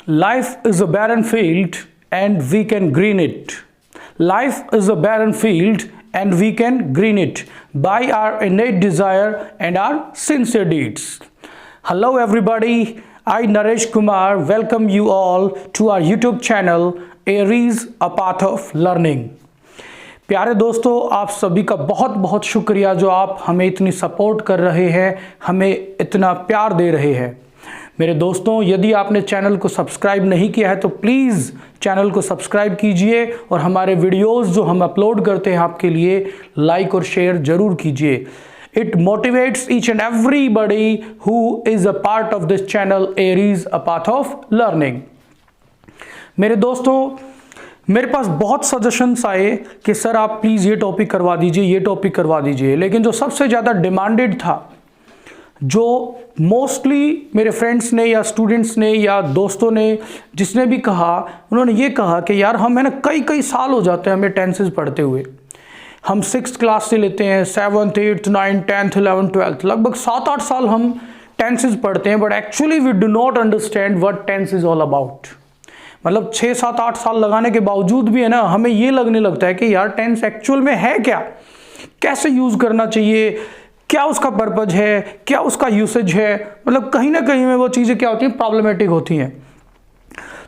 Life is a barren field and we can green it. Life is a barren field and we can green it by our innate desire and our sincere deeds. Hello everybody, I Naresh Kumar welcome you all to our YouTube channel Aries A Path of Learning. प्यारे दोस्तों, आप सभी का बहुत बहुत शुक्रिया जो आप हमें इतनी सपोर्ट कर रहे हैं, हमें इतना प्यार दे रहे हैं। मेरे दोस्तों, यदि आपने चैनल को सब्सक्राइब नहीं किया है तो प्लीज़ चैनल को सब्सक्राइब कीजिए और हमारे वीडियोस जो हम अपलोड करते हैं आपके लिए लाइक और शेयर ज़रूर कीजिए। It motivates each and everybody who is a part of this channel Aries a path of learning. मेरे दोस्तों, मेरे पास बहुत सजेशंस आए कि सर आप प्लीज़ ये टॉपिक करवा दीजिए, ये टॉपिक करवा दीजिए, लेकिन जो सबसे ज़्यादा डिमांडेड था, जो मोस्टली मेरे फ्रेंड्स ने या स्टूडेंट्स ने या दोस्तों ने जिसने भी कहा, उन्होंने ये कहा कि यार हम है ना कई साल हो जाते हैं हमें टेंसेस पढ़ते हुए। हम 6th क्लास से लेते हैं, 7th 8th 9th 10th 11th 12th, लगभग 7-8 साल हम टेंसेस पढ़ते हैं, but actually we do not understand what tense is all about. मतलब 6-7-8 साल लगाने के बावजूद भी है ना हमें ये लगने लगता है कि यार टेंस एक्चुअल में है क्या, कैसे यूज़ करना चाहिए, क्या उसका पर्पज है, क्या उसका यूसेज है। मतलब कहीं ना कहीं में वो चीज़ें क्या होती हैं, प्रॉब्लमेटिक होती हैं।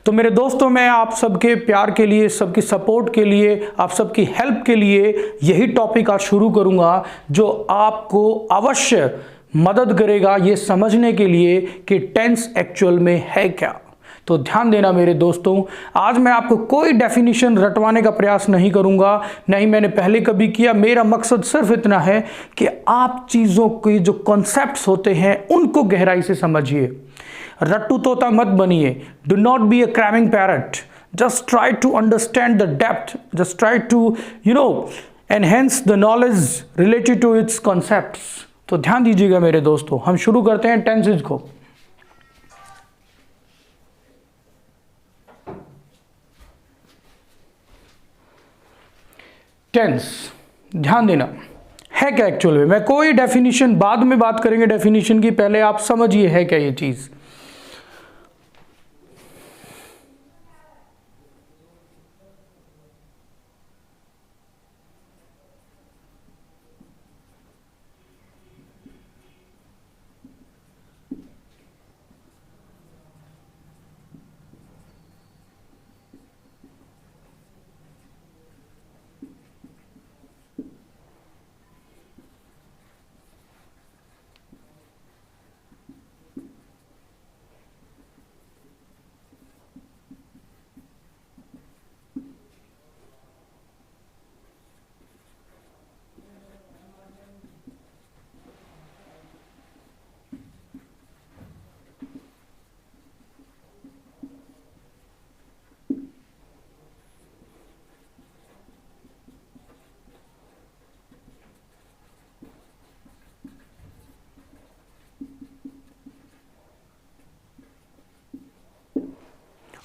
तो मेरे दोस्तों, मैं आप सबके प्यार के लिए, सबकी सपोर्ट के लिए, आप सबकी हेल्प के लिए यही टॉपिक आज शुरू करूंगा जो आपको अवश्य मदद करेगा ये समझने के लिए कि टेंस एक्चुअल में है क्या। तो ध्यान देना मेरे दोस्तों, आज मैं आपको कोई डेफिनेशन रटवाने का प्रयास नहीं करूंगा, नहीं मैंने पहले कभी किया। मेरा मकसद सिर्फ इतना है कि आप चीज़ों के जो कॉन्सेप्ट्स होते हैं उनको गहराई से समझिए। रट्टू तोता मत बनिए, do not be a cramming parrot, just try to understand the depth, just try to enhance the knowledge related to its concepts. तो ध्यान दीजिएगा मेरे दोस्तों, हम शुरू करते हैं टेंसेज को। टेंस, ध्यान देना है क्या एक्चुअल में। मैं कोई डेफिनेशन बाद में बात करेंगे डेफिनेशन की, पहले आप समझिए है क्या ये चीज।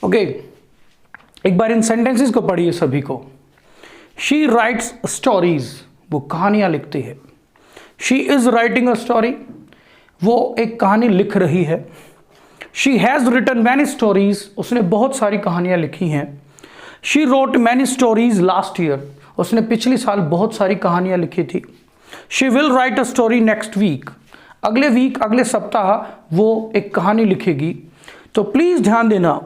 ओके, एक बार इन सेंटेंसेस को पढ़िए सभी को। शी राइट्स स्टोरीज, वो कहानियां लिखती है। She is writing a story, वो एक कहानी लिख रही है। She has written many stories, उसने बहुत सारी कहानियां लिखी हैं। She wrote many stories last year, उसने पिछले साल बहुत सारी कहानियां लिखी थी। She will write a story next week, अगले वीक, अगले सप्ताह वो एक कहानी लिखेगी। तो प्लीज़ ध्यान देना,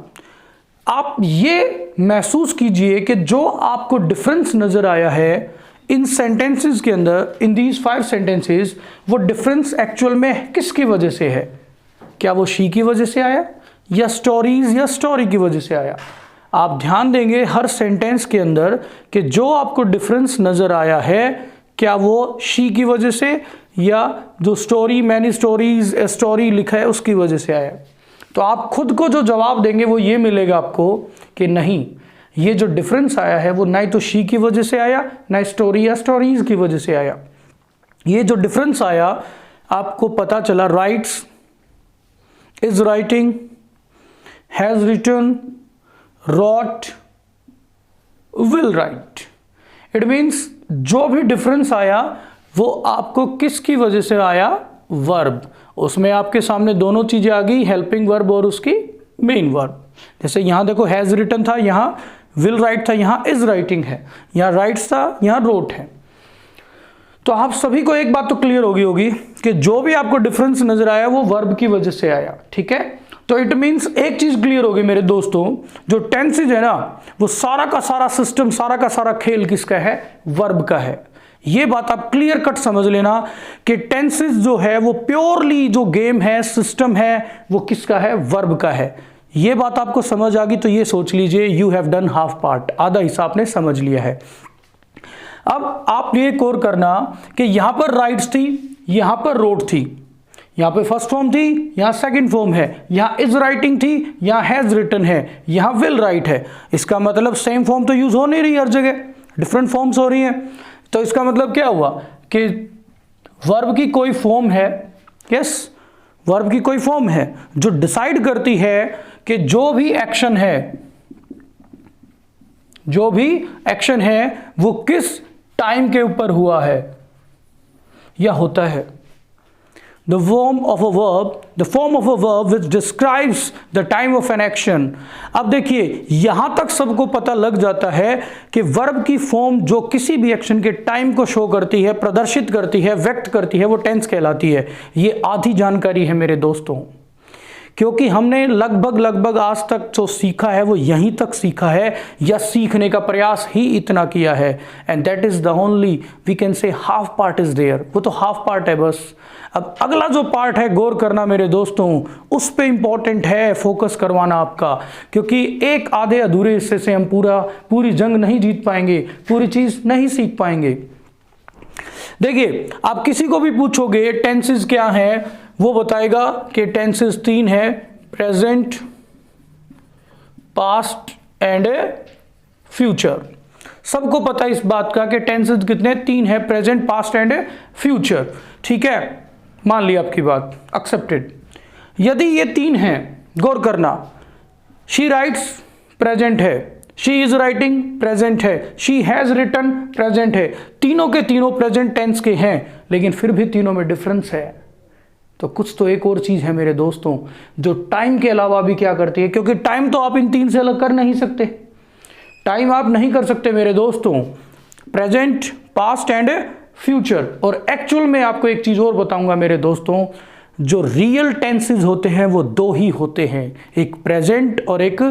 आप ये महसूस कीजिए कि जो आपको डिफरेंस नज़र आया है इन सेंटेंसेस के अंदर, इन दीज 5 सेंटेंसेस, वो डिफरेंस एक्चुअल में किसकी वजह से है। क्या वो शी की वजह से आया या स्टोरीज या स्टोरी की वजह से आया। आप ध्यान देंगे हर सेंटेंस के अंदर कि जो आपको डिफरेंस नज़र आया है, क्या वो शी की वजह से या जो स्टोरी, मैनी स्टोरीज, स्टोरी लिखा है उसकी वजह से आया। तो आप खुद को जो जवाब देंगे वो ये मिलेगा आपको कि नहीं, ये जो डिफरेंस आया है वो ना ही तो शी की वजह से आया, ना स्टोरी या स्टोरीज की वजह से आया। ये जो डिफरेंस आया आपको पता चला, writes, is writing, has written, wrote, will write. It means जो भी डिफरेंस आया वो आपको किसकी वजह से आया, वर्ब। उसमें आपके सामने दोनों चीजें आ गई, हेल्पिंग वर्ब और उसकी मेन वर्ब। जैसे यहाँ देखो हैज़ रिटन था, यहाँ विल राइट था, यहाँ इज राइटिंग है, यहाँ राइट्स था, यहाँ रोट है। तो आप सभी को एक बात तो क्लियर होगी कि जो भी आपको डिफरेंस नजर आया वो वर्ब की वजह से आया, ठीक है। तो इट मींस एक चीज क्लियर होगी मेरे दोस्तों, जो टेंसेज है ना वो सारा का सारा सिस्टम, सारा का सारा खेल किसका है? वर्ब का है। ये बात आप क्लियर कट समझ लेना कि टेंसेज जो है वो प्योरली जो गेम है, सिस्टम है, वो किसका है? वर्ब का है। ये बात आपको समझ आ गई तो ये सोच लीजिए you have done half part, आधा हिस्सा आपने समझ लिया है। अब आप ये कोर करना कि यहां पर राइट्स थी, यहां पर रोट थी, यहां पे फर्स्ट फॉर्म थी, यहां सेकंड फॉर्म है, यहां इज राइटिंग थी, यहां हैज रिटन है, यहां विल राइट है। इसका मतलब सेम फॉर्म तो यूज हो नहीं रही, हर जगह डिफरेंट फॉर्म्स हो रही हैं। तो इसका मतलब क्या हुआ कि वर्ब की कोई फॉर्म है, यस, वर्ब की कोई फॉर्म है जो डिसाइड करती है कि जो भी एक्शन है वो किस टाइम के ऊपर हुआ है या होता है। The form of a verb which describes the time of an action। अब देखिए यहां तक सबको पता लग जाता है कि वर्ब की फॉर्म जो किसी भी एक्शन के टाइम को शो करती है, प्रदर्शित करती है, व्यक्त करती है, वो टेंस कहलाती है। ये आधी जानकारी है मेरे दोस्तों, क्योंकि हमने लगभग आज तक जो सीखा है वो यहीं तक सीखा है या सीखने का प्रयास ही इतना किया है। And that is the only we can say half part is there. वो तो हाफ पार्ट है बस। अब अगला जो पार्ट है गौर करना मेरे दोस्तों, उस पे इंपॉर्टेंट है फोकस करवाना आपका, क्योंकि एक आधे अधूरे हिस्से से हम पूरी जंग नहीं जीत पाएंगे, पूरी चीज नहीं सीख पाएंगे। देखिए आप किसी को भी पूछोगे टेंसेस क्या है, वो बताएगा कि टेंसेस 3 है, प्रेजेंट, पास्ट एंड फ्यूचर। सबको पता है इस बात का कि टेंसेस कितने? 3 है, प्रेजेंट, पास्ट एंड फ्यूचर। ठीक है, मान लिया आपकी बात, एक्सेप्टेड। यदि ये 3 हैं, गौर करना, शी राइट्स प्रेजेंट है, शी इज राइटिंग प्रेजेंट है, शी हैज रिटन प्रेजेंट है, तीनों के तीनों प्रेजेंट टेंस के हैं, लेकिन फिर भी तीनों में डिफरेंस है। तो कुछ तो एक और चीज है मेरे दोस्तों जो टाइम के अलावा भी क्या करती है, क्योंकि टाइम तो आप इन 3 से अलग कर नहीं सकते। टाइम आप नहीं कर सकते मेरे दोस्तों, प्रेजेंट, पास्ट एंड फ्यूचर। और एक्चुअल में आपको एक चीज और बताऊंगा मेरे दोस्तों, जो रियल टेंसेस होते हैं वो 2 ही होते हैं, एक प्रेजेंट और एक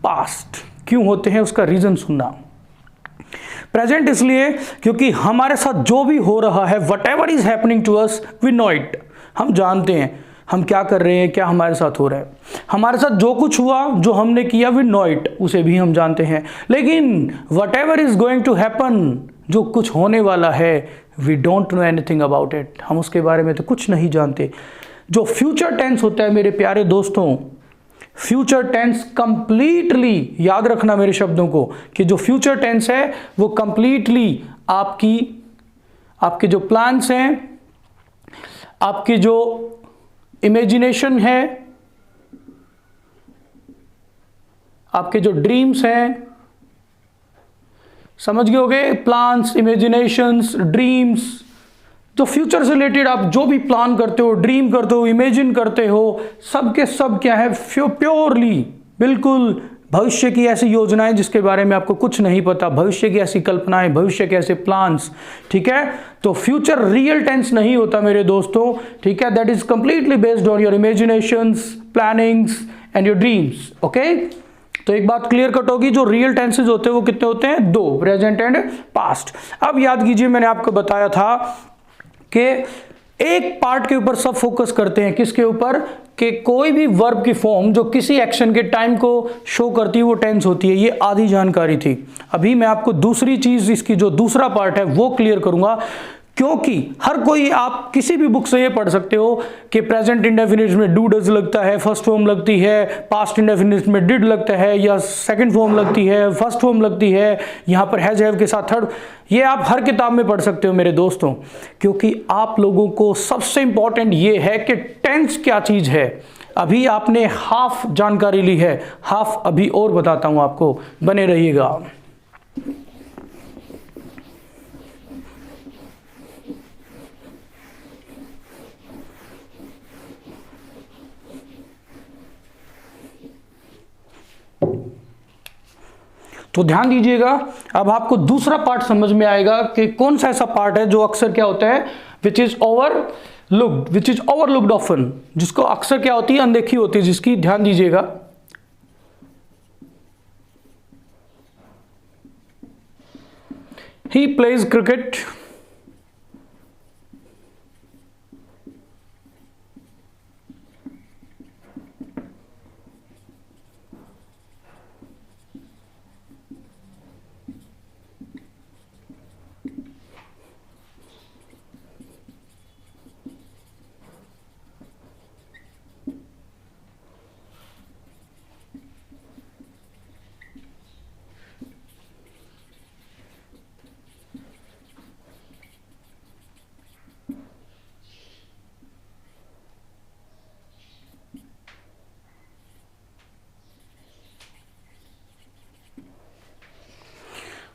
पास्ट। क्यों होते हैं उसका रीजन सुनना। प्रेजेंट इसलिए क्योंकि हमारे साथ जो भी हो रहा है, whatever is happening to us, we know it, हम जानते हैं हम क्या कर रहे हैं, क्या हमारे साथ हो रहा है। हमारे साथ जो कुछ हुआ, जो हमने किया, वी नो इट, उसे भी हम जानते हैं। लेकिन whatever is going to happen, जो कुछ होने वाला है, we don't know anything about it, हम उसके बारे में तो कुछ नहीं जानते। जो फ्यूचर टेंस होता है मेरे प्यारे दोस्तों, फ्यूचर टेंस कंप्लीटली, याद रखना मेरे शब्दों को, कि जो फ्यूचर टेंस है वो कंप्लीटली आपके जो प्लान्स हैं, आपकी जो इमेजिनेशन है, आपके जो ड्रीम्स हैं, समझ गए होगे, प्लान्स, इमेजिनेशंस, ड्रीम्स, जो फ्यूचर से रिलेटेड आप जो भी प्लान करते हो, ड्रीम करते हो, इमेजिन करते हो, सब के सब क्या है? प्योरली, बिल्कुल भविष्य की ऐसी योजनाएं जिसके बारे में आपको कुछ नहीं पता, भविष्य की ऐसी कल्पनाएं, भविष्य के ऐसे प्लान्स। ठीक है, तो फ्यूचर रियल टेंस नहीं होता मेरे दोस्तों। ठीक है, that is completely based on your imaginations, plannings and your dreams. Okay, तो एक बात क्लियर कट होगी, जो रियल टेंसेज होते हैं वो कितने होते हैं? 2, प्रेजेंट एंड पास्ट। अब याद कीजिए मैंने आपको बताया था कि एक पार्ट के ऊपर सब फोकस करते हैं, किसके ऊपर? कि कोई भी वर्ब की फॉर्म जो किसी एक्शन के टाइम को शो करती है वो टेंस होती है। ये आधी जानकारी थी। अभी मैं आपको दूसरी चीज, इसकी जो दूसरा पार्ट है वो क्लियर करूंगा, क्योंकि हर कोई, आप किसी भी बुक से ये पढ़ सकते हो कि प्रेजेंट इंडेफिनिट में डू डज लगता है, फर्स्ट फॉर्म लगती है, पास्ट इंडेफिनिट में डिड लगता है, या सेकंड फॉर्म लगती है, फर्स्ट फॉर्म लगती है, यहाँ पर हैज हैव के साथ थर्ड। ये आप हर किताब में पढ़ सकते हो मेरे दोस्तों, क्योंकि आप लोगों को सबसे इंपॉर्टेंट ये है कि टेंस क्या चीज है। अभी आपने हाफ जानकारी ली है, हाफ अभी और बताता हूं आपको, बने रहिएगा। तो ध्यान दीजिएगा, अब आपको दूसरा पार्ट समझ में आएगा कि कौन सा ऐसा पार्ट है जो अक्सर क्या होता है, विच इज ओवरलुक्ड ऑफन, जिसको अक्सर क्या होती है, अनदेखी होती है, जिसकी ध्यान दीजिएगा। ही प्लेज क्रिकेट,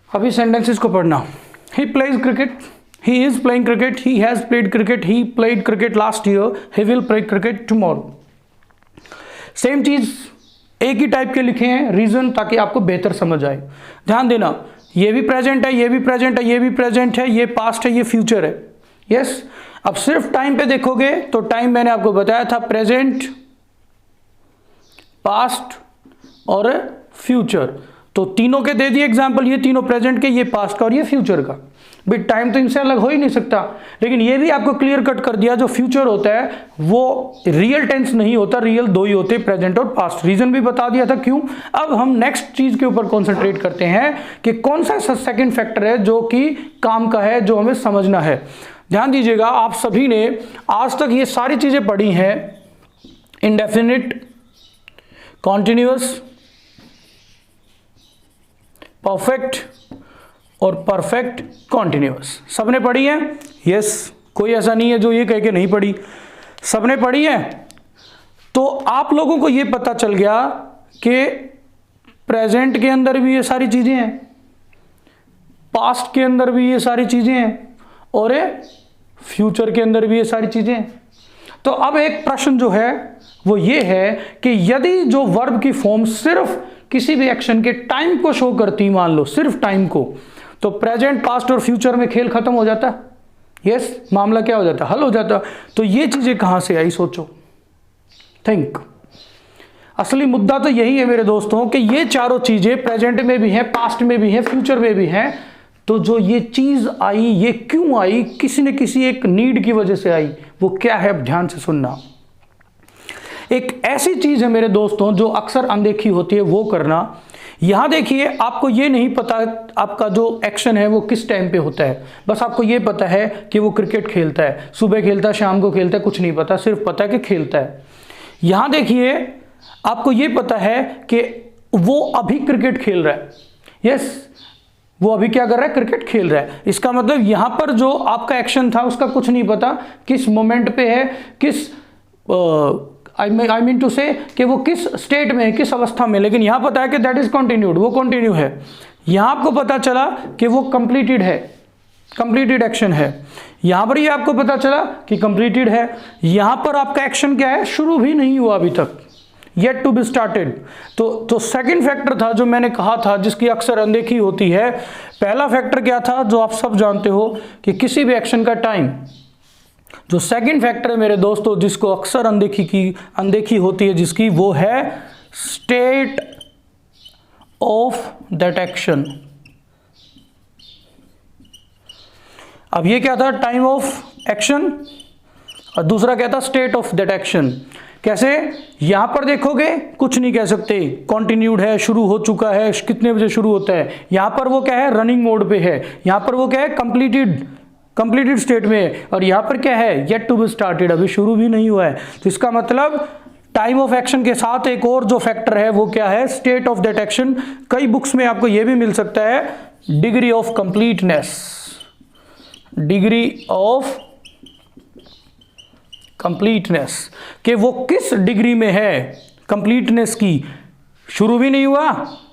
अभी सेंटेंसेस को पढ़ना। He plays cricket, he is playing cricket, he has played cricket, he played cricket last year, he will play cricket tomorrow. Same चीज एक ही टाइप के लिखे हैं, रीजन ताकि आपको बेहतर समझ आए। ध्यान देना, ये भी प्रेजेंट है, ये भी प्रेजेंट है, ये भी प्रेजेंट है, ये पास्ट है, ये फ्यूचर है। यस, अब सिर्फ टाइम पे देखोगे तो टाइम मैंने आपको बताया था, प्रेजेंट, पास्ट और फ्यूचर। तो तीनों के दे दिए एग्जाम्पल, ये तीनों प्रेजेंट के, ये पास्ट का और ये फ्यूचर का। भाई टाइम तो इनसे अलग हो ही नहीं सकता, लेकिन ये भी आपको क्लियर कट कर दिया, जो फ्यूचर होता है वो रियल टेंस नहीं होता, रियल दो ही होते, प्रेजेंट और पास्ट। रीजन भी बता दिया था क्यों। अब हम नेक्स्ट चीज के ऊपर कॉन्सेंट्रेट करते हैं कि कौन सा सेकंड फैक्टर है जो कि काम का है, जो हमें समझना है। ध्यान दीजिएगा, आप सभी ने आज तक ये सारी चीजें पढ़ी हैं, इंडेफिनिट, कॉन्टिन्यूअस, परफेक्ट और परफेक्ट कॉन्टिन्यूअस। सबने पढ़ी है? यस, कोई ऐसा नहीं है जो ये कह के नहीं पढ़ी, सबने पढ़ी है। तो आप लोगों को ये पता चल गया कि प्रेजेंट के अंदर भी ये सारी चीजें हैं, पास्ट के अंदर भी ये सारी चीजें हैं और फ्यूचर के अंदर भी ये सारी चीजें हैं। तो अब एक प्रश्न जो है वो ये है कि यदि जो वर्ब की फॉर्म सिर्फ किसी भी एक्शन के टाइम को शो करती, मान लो सिर्फ टाइम को, तो प्रेजेंट, पास्ट और फ्यूचर में खेल खत्म हो जाता। यस, मामला क्या हो जाता, हल हो जाता। तो ये चीजें कहां से आई, सोचो, थिंक। असली मुद्दा तो यही है मेरे दोस्तों कि ये चारों चीजें प्रेजेंट में भी हैं, पास्ट में भी हैं, फ्यूचर में भी हैं। तो जो ये चीज आई, ये क्यों आई, किसी न किसी एक नीड की वजह से आई। वो क्या है, अब ध्यान से सुनना। एक ऐसी चीज है मेरे दोस्तों जो अक्सर अनदेखी होती है, वो करना। यहां देखिए, आपको ये नहीं पता आपका जो एक्शन है वो किस टाइम पे होता है, बस आपको ये पता है कि वो क्रिकेट खेलता है, सुबह खेलता है, शाम को खेलता है, कुछ नहीं पता, सिर्फ पता है कि खेलता है। यहां देखिए, आपको ये पता है कि वो अभी क्रिकेट खेल रहा है। यस, वो अभी क्या कर रहा है, क्रिकेट खेल रहा है। इसका मतलब यहां पर जो आपका एक्शन था उसका कुछ नहीं पता, किस मोमेंट पे है, किस आई मीन टू से कि वो किस स्टेट में है, किस अवस्था में। लेकिन यहां पता है कि दैट इज कंटिन्यूड, वो कंटिन्यू है। यहां आपको पता चला कि वो कंप्लीटेड है, कंप्लीटेड एक्शन है। यहां पर ये आपको पता चला कि कंप्लीटेड है। यहां पर आपका एक्शन क्या है, शुरू भी नहीं हुआ अभी तक, येट टू बी स्टार्टेड। तो सेकंड फैक्टर था जो मैंने कहा था, जिसकी अक्सर अनदेखी होती है। पहला फैक्टर क्या था, जो आप सब जानते हो कि किसी भी एक्शन का टाइम। जो सेकंड फैक्टर है मेरे दोस्तों, जिसको अक्सर अनदेखी होती है, जिसकी, वो है स्टेट ऑफ दैट एक्शन। अब ये क्या था, टाइम ऑफ एक्शन, और दूसरा क्या था, स्टेट ऑफ दैट एक्शन। कैसे, यहां पर देखोगे कुछ नहीं कह सकते, कॉन्टिन्यूड है, शुरू हो चुका है, कितने बजे शुरू होता है। यहां पर वो क्या है, रनिंग मोड पे है। यहां पर वो क्या है, कंप्लीटेड स्टेट में है। और यहां पर क्या है, येट टू बी स्टार्टेड, अभी शुरू भी नहीं हुआ है। तो इसका मतलब टाइम ऑफ एक्शन के साथ एक और जो फैक्टर है वो क्या है, स्टेट ऑफ दैट एक्शन। कई बुक्स में आपको यह भी मिल सकता है, degree of completeness, degree of completeness, कि वो किस डिग्री में है कंप्लीटनेस की। शुरू भी नहीं हुआ,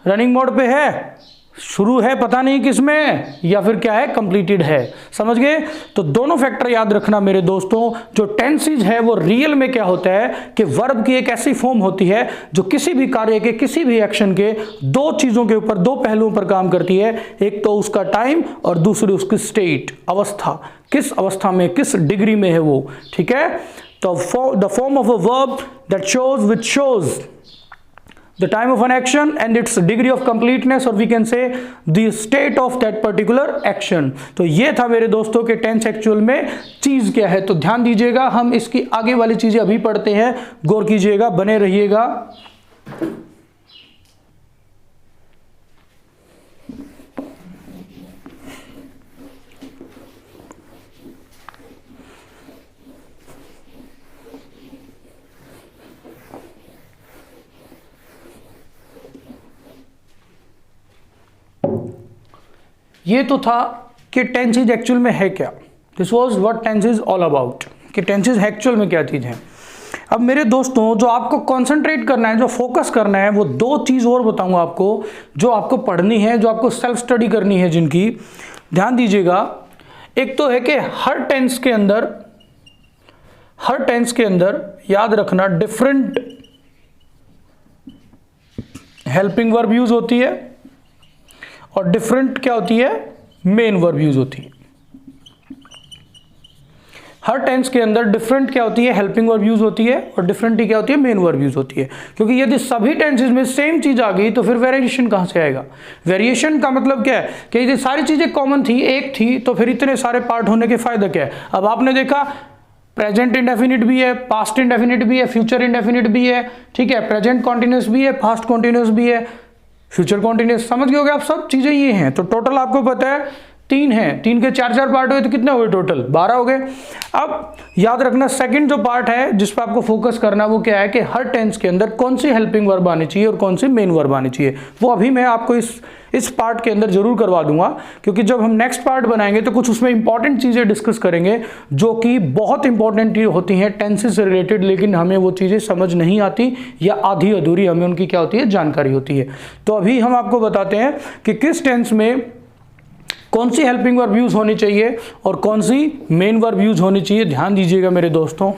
रनिंग मोड पे है, शुरू है पता नहीं किस में, या फिर क्या है, कंप्लीटेड है। समझ गए? तो दोनों फैक्टर याद रखना मेरे दोस्तों। जो टेंसेज है वो रियल में क्या होता है कि वर्ब की एक ऐसी फॉर्म होती है जो किसी भी कार्य के, किसी भी एक्शन के दो चीजों के ऊपर, दो पहलुओं पर काम करती है। एक तो उसका टाइम और दूसरी उसकी स्टेट, अवस्था, किस अवस्था में, किस डिग्री में है वो। ठीक है? तो the form of a verb that shows, which shows the time of an action and its degree of completeness, or we can say the state of that particular action। तो ये था मेरे दोस्तों के टेंस एक्चुअल में चीज क्या है। तो ध्यान दीजिएगा, हम इसकी आगे वाली चीजें अभी पढ़ते हैं, गौर कीजिएगा, बने रहिएगा। ये तो था कि टेंसेज एक्चुअल में है क्या। This was what tenses all about, कि टेंसेज एक्चुअल में क्या चीज़ है। अब मेरे दोस्तों जो आपको कंसंट्रेट करना है, जो फोकस करना है, वो दो चीज़ और बताऊंगा आपको, जो आपको पढ़नी है, जो आपको सेल्फ स्टडी करनी है, जिनकी ध्यान दीजिएगा। एक तो है कि हर टेंस के अंदर याद रखना डिफरेंट हेल्पिंग वर्ब यूज होती है और डिफरेंट क्या होती है, मेन वर्ब यूज होती है। हर टेंस के अंदर डिफरेंट क्या होती है, हेल्पिंग वर्ब यूज होती है, और डिफरेंट ही क्या होती है, मेन वर्ब यूज होती है। क्योंकि यदि सभी टेंसेस में सेम चीज आ गई तो फिर वेरिएशन कहां से आएगा। वेरिएशन का मतलब क्या है कि यदि सारी चीजें कॉमन थी, एक थी, तो फिर इतने सारे पार्ट होने के फायदा क्या है। अब आपने देखा प्रेजेंट इंडेफिनिट भी है, पास्ट इंडेफिनिट भी है, फ्यूचर इंडेफिनिट भी है, ठीक है, प्रेजेंट कॉन्टिन्यूस भी है, पास्ट कॉन्टिन्यूस भी है, फ्यूचर कॉन्टिन्यूस। समझ गए होगे आप, सब चीजें ये हैं। तो टोटल आपको पता है 3 हैं, 3 के 4 पार्ट हुए तो कितने हुए टोटल, 12 हो गए। अब याद रखना सेकंड जो पार्ट है जिस पर आपको फोकस करना, वो क्या है कि हर टेंस के अंदर कौन सी हेल्पिंग वर्ब आनी चाहिए और कौन सी मेन वर्ब आनी चाहिए। वो अभी मैं आपको इस पार्ट के अंदर जरूर करवा दूंगा, क्योंकि जब हम नेक्स्ट पार्ट बनाएंगे तो कुछ उसमें इंपॉर्टेंट चीजें डिस्कस करेंगे जो कि बहुत इंपॉर्टेंट होती हैं टेंसेस से रिलेटेड, लेकिन हमें वो चीजें समझ नहीं आती या आधी अधूरी हमें उनकी क्या होती है, जानकारी होती है। तो अभी हम आपको बताते हैं कि किस टेंस में कौन सी हेल्पिंग वर्ब यूज होनी चाहिए और कौन सी मेन वर्ब यूज होनी चाहिए। ध्यान दीजिएगा मेरे दोस्तों,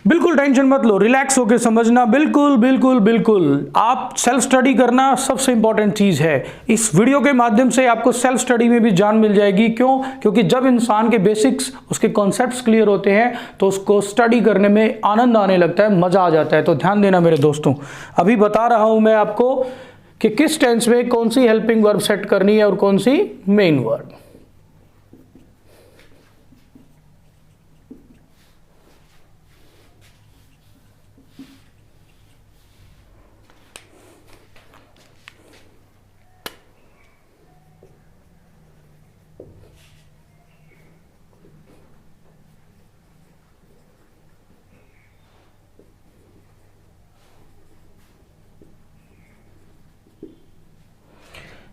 बिल्कुल टेंशन मत लो, रिलैक्स होकर समझना, बिल्कुल बिल्कुल बिल्कुल। आप सेल्फ स्टडी करना सबसे इंपॉर्टेंट चीज है। इस वीडियो के माध्यम से आपको सेल्फ स्टडी में भी जान मिल जाएगी। क्यों? क्योंकि जब इंसान के बेसिक्स, उसके कॉन्सेप्ट्स क्लियर होते हैं तो उसको स्टडी करने में आनंद आने लगता है, मजा आ जाता है। तो ध्यान देना मेरे दोस्तों, अभी बता रहा हूं मैं आपको कि किस टेंस में कौन सी हेल्पिंग वर्ब सेट करनी है और कौन सी मेन वर्ब।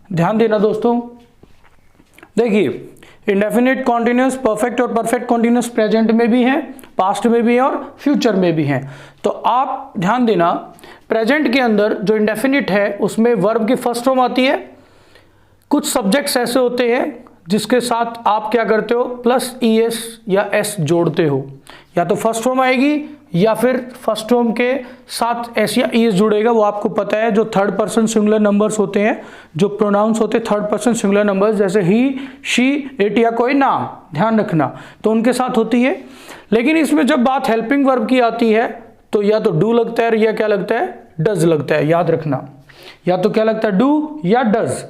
ध्यान देना दोस्तों, देखिए इंडेफिनिट कॉन्टिन्यूस, परफेक्ट और परफेक्ट कॉन्टिन्यूस प्रेजेंट में भी हैं, पास्ट में भी हैं और फ्यूचर में भी हैं। तो आप ध्यान देना, प्रेजेंट के अंदर जो इंडेफिनिट है उसमें वर्ब की फर्स्ट फॉर्म आती है। कुछ सब्जेक्ट्स ऐसे होते हैं जिसके साथ आप क्या करते हो, प्लस ES या S जोड़ते हो। या तो फर्स्ट फॉर्म आएगी या फिर फर्स्ट फॉर्म के साथ S या ES जुड़ेगा। वो आपको पता है, जो थर्ड पर्सन सिंगुलर नंबर्स होते हैं, जो प्रोनाउंस होते हैं थर्ड पर्सन सिंगुलर नंबर्स, जैसे ही, शी, इट या कोई नाम, ध्यान रखना, तो उनके साथ होती है। लेकिन इसमें जब बात हेल्पिंग वर्ब की आती है तो या तो डू लगता है या क्या लगता है, डज लगता है। याद रखना, या तो क्या लगता है, डू या डज।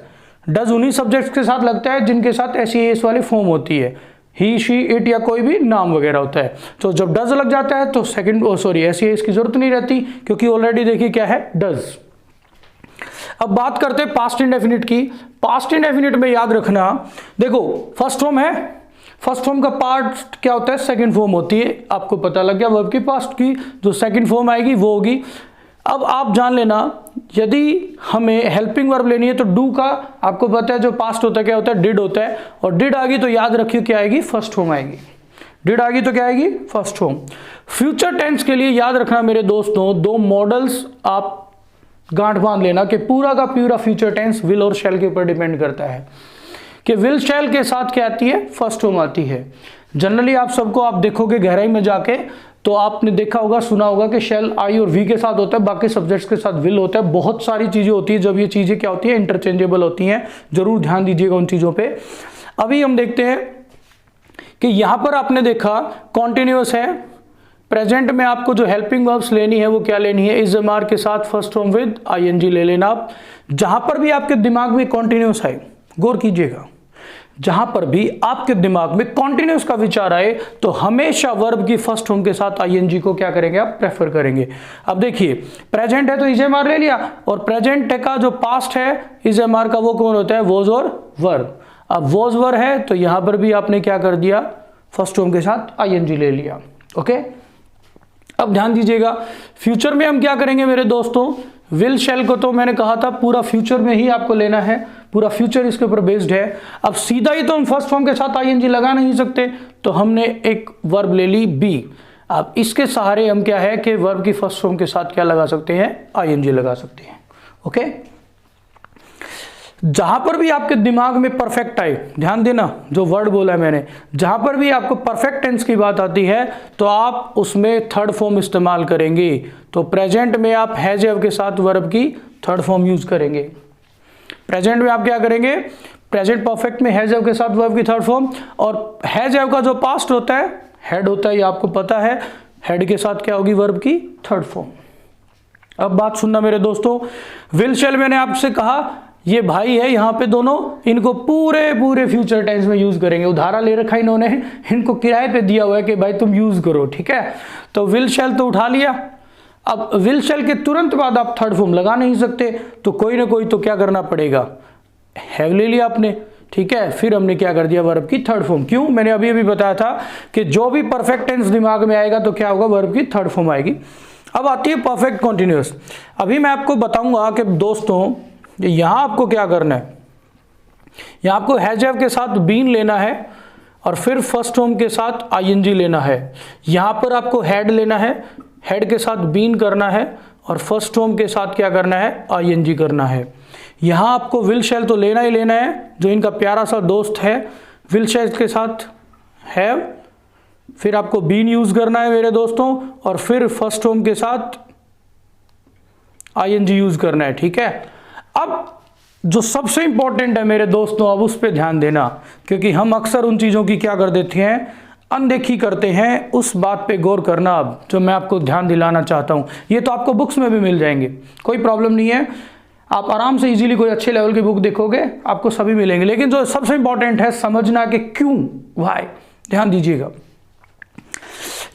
डज उन्हीं सब्जेक्ट्स के साथ लगता है जिनके साथ SES वाली फॉर्म होती है, ही, शी, इट या कोई भी नाम वगैरह होता है। तो जब डज लग जाता है तो SES की जरूरत नहीं रहती, क्योंकि ऑलरेडी देखिए क्या है, डज। अब बात करते हैं पास्ट इंडेफिनिट की। पास्ट इंडेफिनिट में याद रखना, देखो फर्स्ट फॉर्म है, फर्स्ट फॉर्म का पार्ट क्या होता है, सेकंड फॉर्म होती है। आपको पता लग गया वर्ब की पास्ट की, जो सेकंड फॉर्म आएगी वो होगी। अब आप जान लेना, यदि हमें हेल्पिंग वर्ब लेनी है तो डू का आपको पता है जो पास्ट होता है क्या होता है, डिड होता है। और डिड आ गई तो याद रखिए क्या आएगी, फर्स्ट फॉर्म आएगी। डिड आ गई तो क्या आएगी, फर्स्ट फॉर्म। फ्यूचर टेंस के लिए याद रखना मेरे दोस्तों, दो मॉडल्स आप गांठ बांध लेना कि पूरा का पूरा फ्यूचर टेंस विल और शैल के ऊपर डिपेंड करता है कि विल शैल के साथ क्या आती है, फर्स्ट फॉर्म आती है। जनरली आप सबको आप देखोगे गहराई में जाके तो आपने देखा होगा, सुना होगा कि शैल आई और वी के साथ होता है, बाकी सब्जेक्ट्स के साथ विल होता है। बहुत सारी चीजें होती है जब ये चीजें क्या होती है, इंटरचेंजेबल होती हैं। जरूर ध्यान दीजिएगा उन चीजों पे। अभी हम देखते हैं कि यहां पर आपने देखा कॉन्टिन्यूअस है, प्रेजेंट में आपको जो हेल्पिंग वर्ब्स लेनी है वो क्या लेनी है, इज एम आर के साथ फर्स्ट फॉर्म विद आईएनजी ले लेना आप। जहां पर भी आपके दिमाग में कॉन्टिन्यूअस आए, गौर कीजिएगा, जहां पर भी आपके दिमाग में कॉन्टिन्यूअस का विचार आए तो हमेशा वर्ब की फर्स्ट फॉर्म के साथ आईएनजी को क्या करेंगे, आप प्रेफर करेंगे। अब देखिए प्रेजेंट है तो इज एम आर ले लिया, और प्रेजेंट का जो पास्ट है इज एम आर का वो कौन होता है, वॉज और वर्ब। अब वॉज वर है तो यहां पर भी आपने क्या कर दिया, फर्स्ट फॉर्म के साथ आईएनजी ले लिया। ओके, अब ध्यान दीजिएगा फ्यूचर में हम क्या करेंगे मेरे दोस्तों, विल शैल को तो मैंने कहा था पूरा फ्यूचर में ही आपको लेना है, पूरा फ्यूचर इसके ऊपर बेस्ड है। अब सीधा ही तो हम फर्स्ट फॉर्म के साथ आईएनजी लगा नहीं सकते, तो हमने एक वर्ब ले ली बी। अब इसके सहारे हम क्या है कि वर्ब की फर्स्ट फॉर्म के साथ क्या लगा सकते हैं, आईएनजी लगा सकते हैं। ओके, जहां पर भी आपके दिमाग में परफेक्ट आए, ध्यान देना जो वर्ड बोला है मैंने, जहां पर भी आपको परफेक्ट टेंस की बात आती है तो आप उसमें थर्ड फॉर्म इस्तेमाल करेंगे। तो प्रेजेंट में आप हैज हैव के साथ वर्ब की थर्ड फॉर्म यूज करेंगे। प्रेजेंट में आप क्या करेंगे, प्रेजेंट परफेक्ट में हैज हैव के साथ वर्ब की थर्ड फॉर्म, और हैज हैव का जो पास्ट होता है हेड होता है, ये आपको पता है, हेड के साथ क्या होगी, वर्ब की थर्ड फॉर्म। अब बात सुनना मेरे दोस्तों, विल शैल मैंने आपसे कहा ये भाई है यहाँ पे दोनों, इनको पूरे पूरे फ्यूचर टेंस में यूज करेंगे। उधारा ले रखा इन्होंने, इनको किराए पे दिया हुआ है कि भाई तुम यूज करो, ठीक है। तो विल शैल तो उठा लिया। अब विल शैल के तुरंत बाद आप थर्ड फॉर्म लगा नहीं सकते, तो कोई ना कोई तो क्या करना पड़ेगा, हैव ले लिया आपने, ठीक है। फिर हमने क्या कर दिया, वर्ब की थर्ड फॉर्म। क्यों, मैंने अभी अभी बताया था कि जो भी परफेक्ट टेंस दिमाग में आएगा तो क्या होगा, वर्ब की थर्ड फॉर्म आएगी। अब आती है परफेक्ट कॉन्टिन्यूअस। अभी मैं आपको बताऊंगा कि दोस्तों यहां आपको क्या करना है, यहां आपको हैज हैव के साथ बीन लेना है और फिर फर्स्ट फॉर्म के साथ आईएनजी लेना है। यहां पर आपको हैड लेना है, हेड के साथ बीन करना है और फर्स्ट फॉर्म के साथ क्या करना है, आईएनजी करना है। यहां आपको विल शैल तो लेना ही लेना है, जो इनका प्यारा सा दोस्त है, विल शैल के साथ हैव, फिर आपको बीन यूज करना है मेरे दोस्तों, और फिर फर्स्ट फॉर्म के साथ आईएनजी यूज करना है, ठीक है। अब जो सबसे इंपॉर्टेंट है मेरे दोस्तों, अब उस पर ध्यान देना, क्योंकि हम अक्सर उन चीजों की क्या कर देते हैं, अनदेखी करते हैं। उस बात पे गौर करना अब जो मैं आपको ध्यान दिलाना चाहता हूं। ये तो आपको बुक्स में भी मिल जाएंगे, कोई प्रॉब्लम नहीं है, आप आराम से इजीली कोई अच्छे लेवल की बुक देखोगे आपको सभी मिलेंगे। लेकिन जो सबसे इंपॉर्टेंट है समझना कि क्यों, व्हाई, ध्यान दीजिएगा।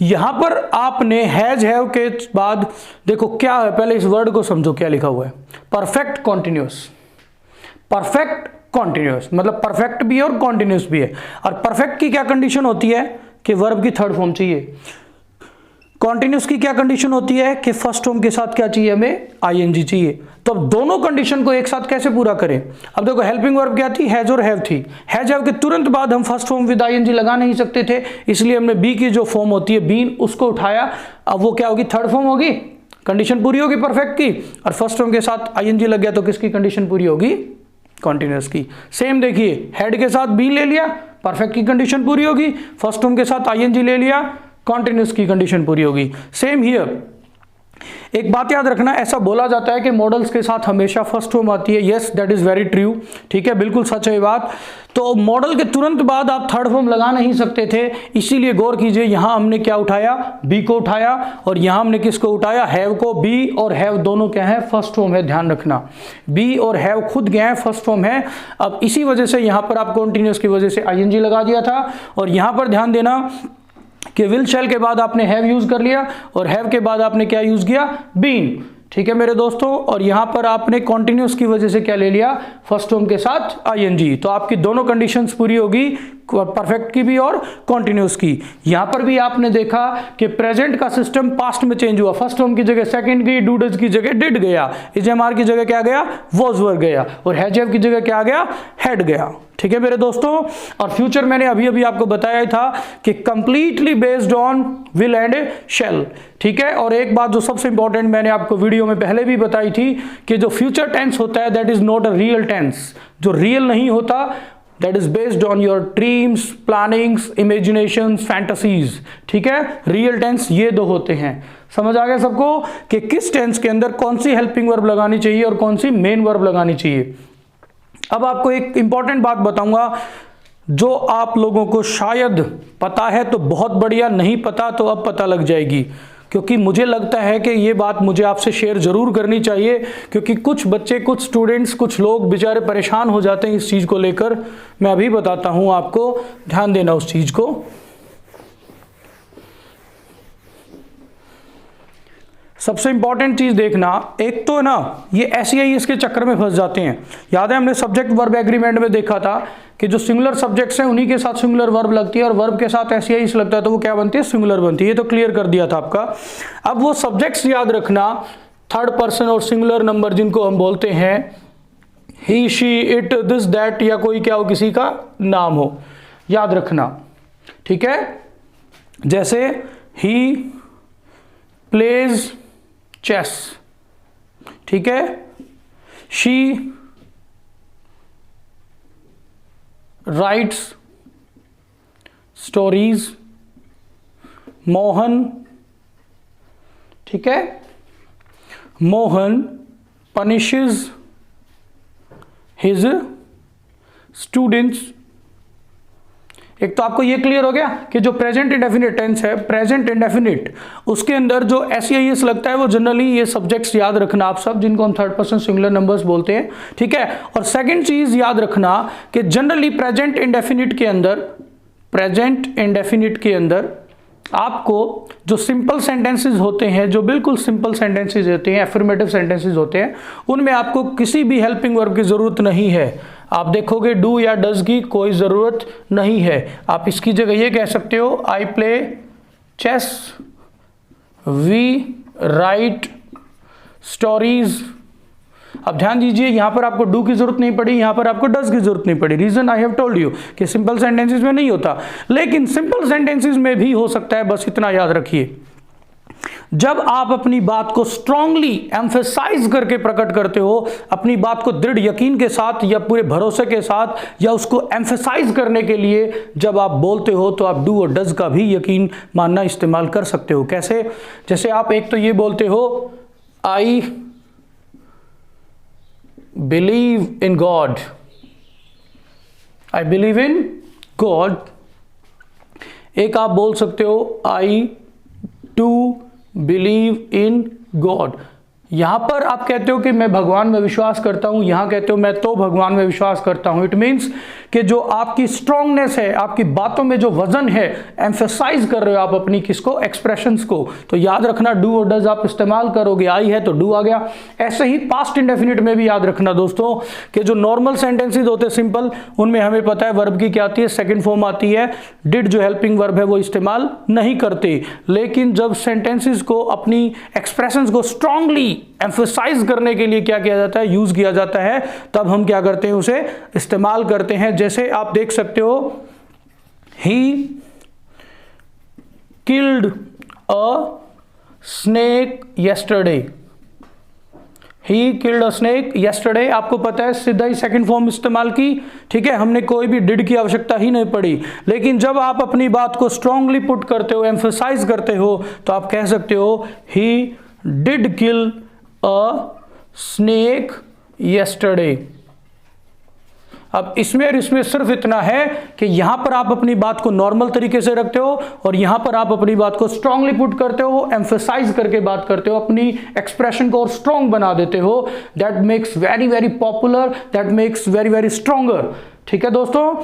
यहां पर आपने हैज हैव के बाद देखो क्या है, पहले इस वर्ड को समझो क्या लिखा हुआ है, परफेक्ट कॉन्टिन्यूअस। परफेक्ट कॉन्टिन्यूअस मतलब परफेक्ट भी है और कॉन्टिन्यूअस भी है। और परफेक्ट की क्या कंडीशन होती है कि वर्ब की थर्ड फॉर्म चाहिए। कॉन्टिन्यूअस की क्या कंडीशन होती है कि फर्स्ट फॉर्म के साथ क्या चाहिए, हमें आईएनजी चाहिए। तो अब दोनों कंडीशन को एक साथ कैसे पूरा करें। अब देखो हेल्पिंग वर्ब क्या थी, हैज और हैव थी। हैज हैव के तुरंत बाद हम फर्स्ट फॉर्म विद आईएनजी लगा नहीं सकते थे, इसलिए हमने बी की जो फॉर्म होती है बीन, उसको उठाया। अब वो क्या होगी, थर्ड फॉर्म होगी, कंडीशन पूरी होगी परफेक्ट की, और फर्स्ट फॉर्म के साथ आईएनजी लग गया तो किसकी कंडीशन पूरी होगी, कॉन्टिन्यूअस की। सेम देखिए, हेड के साथ बी ले लिया, परफेक्ट की कंडीशन पूरी होगी, फर्स्ट फॉर्म के साथ आईएनजी ले लिया, कॉन्टिन्यूअस की कंडीशन पूरी होगी। सेम हियर, एक बात याद रखना, ऐसा बोला जाता है कि मॉडल्स के साथ हमेशा फर्स्ट फॉर्म आती है। Yes, that is very true, ठीक है, बिल्कुल सच है बात। तो मॉडल के तुरंत बाद आप थर्ड फॉर्म लगा नहीं सकते थे, इसीलिए गौर कीजिए, यहां हमने क्या उठाया, बी को उठाया, और यहां हमने किसको उठाया, हैव को। बी और हैव दोनों क्या है, फर्स्ट फॉर्म है, ध्यान रखना। बी और हैव खुद क्या है, फर्स्ट फॉर्म है। अब इसी वजह से यहां पर आप कॉन्टिन्यूअस की वजह से आईएनजी लगा दिया था, और यहां पर ध्यान देना कि विल शैल के बाद आपने हैव यूज कर लिया, और हैव के बाद आपने क्या यूज किया, बीन, ठीक है मेरे दोस्तों। और यहां पर आपने कॉन्टिन्यूअस की वजह से क्या ले लिया, फर्स्ट फॉर्म के साथ आईएनजी। तो आपकी दोनों कंडीशंस पूरी होगी, परफेक्ट की भी और कॉन्टिन्यूअस की। यहां पर भी आपने देखा कि प्रेजेंट का सिस्टम पास्ट में चेंज हुआ, फर्स्ट फॉर्म की जगह सेकंड गई, डू डज की जगह डिड गया, इज एम आर की जगह क्या गया, वॉज वर गया, और हैज हैव की जगह क्या आ गया, हैड गया, ठीक है मेरे दोस्तों। और फ्यूचर मैंने अभी अभी आपको बताया था कि completely based on will and shall, ठीक है। और एक बात जो सबसे इंपॉर्टेंट मैंने आपको वीडियो में पहले भी बताई थी कि जो फ्यूचर टेंस होता है that is not a real tense, जो रियल नहीं होता, that is based on your dreams, plannings, imagination, fantasies, ठीक है। रियल टेंस ये दो होते हैं। समझ आ गया सबको कि किस टेंस के अंदर कौन सी हेल्पिंग वर्ब लगानी चाहिए और कौन सी मेन वर्ब लगानी चाहिए। अब आपको एक इंपॉर्टेंट बात बताऊंगा जो आप लोगों को शायद पता है तो बहुत बढ़िया, नहीं पता तो अब पता लग जाएगी, क्योंकि मुझे लगता है कि ये बात मुझे आपसे शेयर जरूर करनी चाहिए, क्योंकि कुछ बच्चे, कुछ स्टूडेंट्स, कुछ लोग बेचारे परेशान हो जाते हैं इस चीज़ को लेकर। मैं अभी बताता हूँ आपको, ध्यान देना उस चीज़ को। सबसे इंपॉर्टेंट चीज देखना, एक तो ना ये SEIS के चक्कर में फंस जाते हैं। याद है हमने सब्जेक्ट वर्ब एग्रीमेंट में देखा था कि जो सिंगुलर सब्जेक्ट्स हैं उन्हीं के साथ सिंगुलर वर्ब लगती है और वर्ब के साथ SEIS लगता है तो वो क्या बनती है, सिंगुलर बनती है। ये तो क्लियर कर दिया था आपका। अब वो सब्जेक्ट्स याद रखना, थर्ड पर्सन और सिंगुलर नंबर जिनको हम बोलते हैं ही, शी, इट, दिस, दैट, या कोई क्या हो, किसी का नाम हो, याद रखना, ठीक है। जैसे ही प्लेज चेस, ठीक है। शी राइट्स स्टोरीज, मोहन, ठीक है, मोहन पनिशेस हिज स्टूडेंट्स। एक तो आपको ये क्लियर हो गया कि जो प्रेजेंट इंडेफिनिट टेंस है, प्रेजेंट इंडेफिनिट, उसके अंदर जो SEIS लगता है वो जनरली ये सब्जेक्ट्स याद रखना आप सब, जिनको हम थर्ड पर्सन सिंगुलर नंबर्स बोलते हैं, ठीक है। और सेकंड चीज याद रखना कि जनरली प्रेजेंट इंडेफिनिट के अंदर आपको जो सिंपल सेंटेंसेस होते हैं, जो बिल्कुल सिंपल सेंटेंसेस होते हैं, एफर्मेटिव सेंटेंसेस होते हैं, उनमें आपको किसी भी हेल्पिंग वर्ब की जरूरत नहीं है। आप देखोगे डू या डज की कोई जरूरत नहीं है। आप इसकी जगह ये कह सकते हो I play chess, we write stories. अब ध्यान दीजिए, यहां पर आपको डू की जरूरत नहीं पड़ी, यहां पर आपको डज की जरूरत नहीं पड़ी। Reason I have told you कि सिंपल सेंटेंसेस में नहीं होता, लेकिन सिंपल सेंटेंसेस में भी हो सकता है। बस इतना याद रखिए, जब आप अपनी बात को स्ट्रांगली एम्फेसाइज करके प्रकट करते हो, अपनी बात को दृढ़ यकीन के साथ या पूरे भरोसे के साथ, या उसको एम्फेसाइज करने के लिए जब आप बोलते हो, तो आप डू और डज का भी यकीन मानना इस्तेमाल कर सकते हो। कैसे? जैसे आप एक तो ये बोलते हो I believe in God, I believe in God. एक आप बोल सकते हो आई टू बिलीव इन गॉड। यहां पर आप कहते हो कि मैं भगवान में विश्वास करता हूं, यहां कहते हो मैं तो भगवान में विश्वास करता हूं। इट मीन्स कि जो आपकी स्ट्रांगनेस है, आपकी बातों में जो वजन है, एम्फेसाइज कर रहे हो आप अपनी किसको, एक्सप्रेशंस को। तो याद रखना डू और डज आप इस्तेमाल करोगे, आई है तो डू आ गया। ऐसे ही पास्ट इंडेफिनिट में भी याद रखना दोस्तों कि जो नॉर्मल सेंटेंसेज होते हैं सिंपल, उनमें हमें पता है वर्ब की क्या आती है, सेकंड फॉर्म आती है। डिड जो हेल्पिंग वर्ब है वो इस्तेमाल नहीं करते, लेकिन जब सेंटेंसेज को, अपनी एक्सप्रेशंस को स्ट्रांगली एम्फेसाइज करने के लिए क्या किया जाता है, यूज किया जाता है, तब हम क्या करते हैं, उसे इस्तेमाल करते हैं। जैसे आप देख सकते हो he killed a snake yesterday, he killed a snake yesterday. आपको पता है सीधा ही सेकंड फॉर्म इस्तेमाल की, ठीक है, हमने कोई भी डिड की आवश्यकता ही नहीं पड़ी। लेकिन जब आप अपनी बात को स्ट्रांगली पुट करते हो, एम्फेसाइज करते हो, तो आप कह सकते हो he did kill a snake yesterday. अब इसमें सिर्फ इतना है कि यहां पर आप अपनी बात को नॉर्मल तरीके से रखते हो और यहां पर आप अपनी बात को स्ट्रांगली पुट करते हो, एम्फेसाइज करके बात करते हो, अपनी एक्सप्रेशन को और स्ट्रांग बना देते हो। That makes very very popular, that makes very very stronger. ठीक है दोस्तों,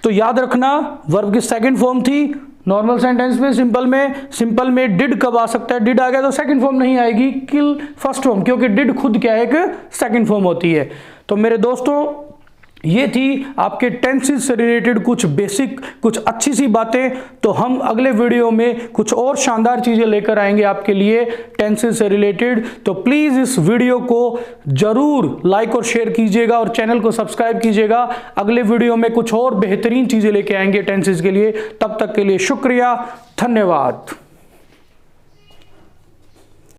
तो याद रखना वर्ब की सेकंड फॉर्म थी नॉर्मल सेंटेंस में, सिंपल में डिड कब आ सकता है, डिड आ गया तो सेकंड फॉर्म नहीं आएगी, किल फर्स्ट फॉर्म, क्योंकि डिड खुद क्या है, एक सेकंड फॉर्म होती है। तो मेरे दोस्तों ये थी आपके टेंसेस से रिलेटेड कुछ बेसिक, कुछ अच्छी सी बातें। तो हम अगले वीडियो में कुछ और शानदार चीजें लेकर आएंगे आपके लिए टेंसेस से रिलेटेड। तो प्लीज इस वीडियो को जरूर लाइक और शेयर कीजिएगा और चैनल को सब्सक्राइब कीजिएगा। अगले वीडियो में कुछ और बेहतरीन चीजें लेके आएंगे टेंसेस के लिए। तब तक के लिए शुक्रिया, धन्यवाद।